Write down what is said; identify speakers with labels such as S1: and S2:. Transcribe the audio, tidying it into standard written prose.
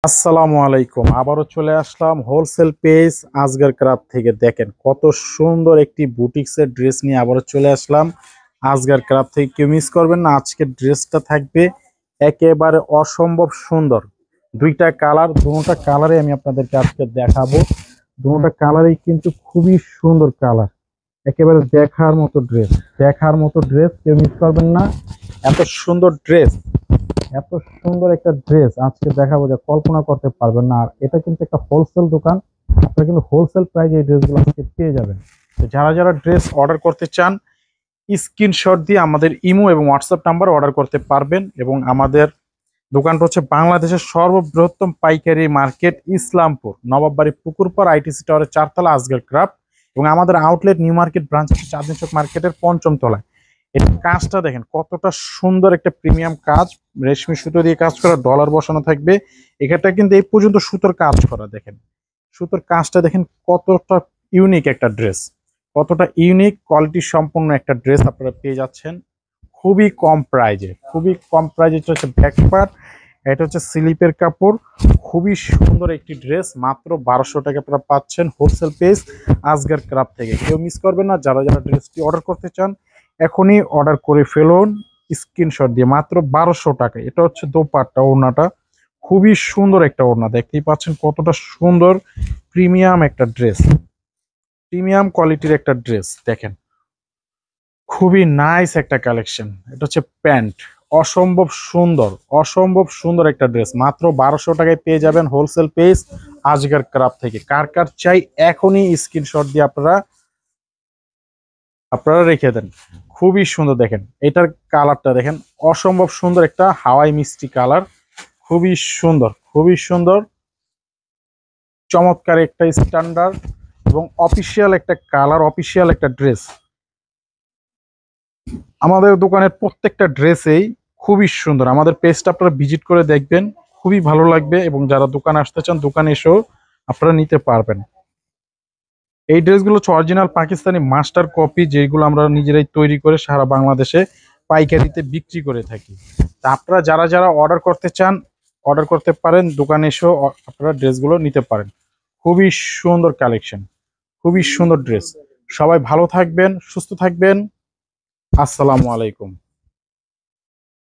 S1: আসসালামু আলাইকুম। আবারও চলে আসলাম হোলসেল পেজ আজগর ক্রাফট থেকে। দেখেন কত সুন্দর একটি বুটিক্সের ড্রেস নিয়ে আবারও চলে আসলাম আজগর ক্রাফট থেকে। কেউ মিস করবেন না, আজকের ড্রেসটা থাকবে একেবারে অসম্ভব সুন্দর। দুইটা কালার, দুটোটা কালারে আমি আপনাদেরকে আজকে দেখাবো। দুটোটা কালারই কিন্তু খুবই সুন্দর কালার, একেবারে দেখার মতো ড্রেস। দেখার মতো ড্রেস, কেউ মিস করবেন না। এত সুন্দর ড্রেস, এত সুন্দর একটা ড্রেস আজকে দেখাবো যে কল্পনা করতে পারবেন না। আর এটা কিন্তু একটা হোলসেল দোকান, আপনারা কিন্তু হোলসেল প্রাইসে এই ড্রেসগুলো আজকে পেয়ে যাবেন। তো যারা যারা ড্রেস অর্ডার করতে চান, স্ক্রিনশট দিয়ে আমাদের ইমো এবং হোয়াটসঅ্যাপ নাম্বার অর্ডার করতে পারবেন। এবং আমাদের দোকানটা হচ্ছে বাংলাদেশের সর্ববৃহত্তম পাইকারি মার্কেট, ইসলামপুর নবাববাড়ি পুকুরপাড় আইটিসি টাওয়ারের 4 তলা আজগর ক্রাফট। এবং আমাদের আউটলেট নিউ মার্কেট ব্রাঞ্চ হচ্ছে চাঁদনী চক মার্কেটের 5ম তলায়। এটা কাজটা দেখেন কতটা সুন্দর, একটা প্রিমিয়াম কাজ, রেশমি সুতো দিয়ে কাজ করা, ডলার বসানো থাকবে। এখানটা কিন্তু এই পর্যন্ত সুতোর কাজ করা। দেখেন সুতোর কাজটা দেখেন কতটা ইউনিক একটা ড্রেস, কতটা ইউনিক কোয়ালিটি সম্পন্ন একটা ড্রেস আপনারা পেয়ে যাচ্ছেন খুবই কম প্রাইজে। খুবই কম প্রাইজে। এটা হচ্ছে ব্যাক পার্ট, এটা হচ্ছে স্লিপের কাপড়। খুবই সুন্দর একটি ড্রেস, মাত্র 1200 টাকা আপনারা পাচ্ছেন হোলসেল পেজ আজগর ক্রাফট থেকে। কেউ মিস করবেন না। যারা যারা ড্রেসটি অর্ডার করতে চান এখনই অর্ডার করে ফেলুন স্ক্রিনশট দিয়ে, মাত্র 1200 টাকা। এটা হচ্ছে দোপাট্টা, ওড়নাটা খুবই সুন্দর একটা ওড়না, দেখতেই পাচ্ছেন কতটা সুন্দর প্রিমিয়াম একটা ড্রেস, প্রিমিয়াম কোয়ালিটির একটা ড্রেস। দেখেন খুবই নাইস একটা কালেকশন। এটা হচ্ছে প্যান্ট, অসম্ভব সুন্দর, অসম্ভব সুন্দর একটা ড্রেস। মাত্র 1200 টাকায় পেয়ে যাবেন হোলসেল পেজ আজগর ক্রাফট থেকে। কার কার চাই এখনই স্ক্রিনশট দিয়ে আপনারা আপনারা রেখে দেন। খুবই সুন্দর। দেখেন এটার কালারটা দেখেন, অসম্ভব সুন্দর একটা হাওয়াই মিষ্টি কালার। খুবই সুন্দর, খুবই সুন্দর, চমৎকার একটা স্ট্যান্ডার্ড এবং অফিসিয়াল একটা কালার, অফিসিয়াল একটা ড্রেস। আমাদের দোকানের প্রত্যেকটা ড্রেসেই খুবই সুন্দর। আমাদের পেজটা আপনারা ভিজিট করে দেখবেন, খুবই ভালো লাগবে। এবং যারা দোকানে আসতে চান দোকানে এসেও আপনারা নিতে পারবেন। এই ড্রেসগুলো হচ্ছে অরিজিনাল পাকিস্তানি মাস্টার কপি, যেগুলো আমরা নিজেরাই তৈরি করে সারা বাংলাদেশে পাইকারিতে বিক্রি করে থাকি। তা আপনারা যারা যারা অর্ডার করতে চান অর্ডার করতে পারেন, দোকানে এসেও আপনারা ড্রেসগুলো নিতে পারেন। খুবই সুন্দর কালেকশন, খুবই সুন্দর ড্রেস। সবাই ভালো থাকবেন, সুস্থ থাকবেন। আসসালামু আলাইকুম।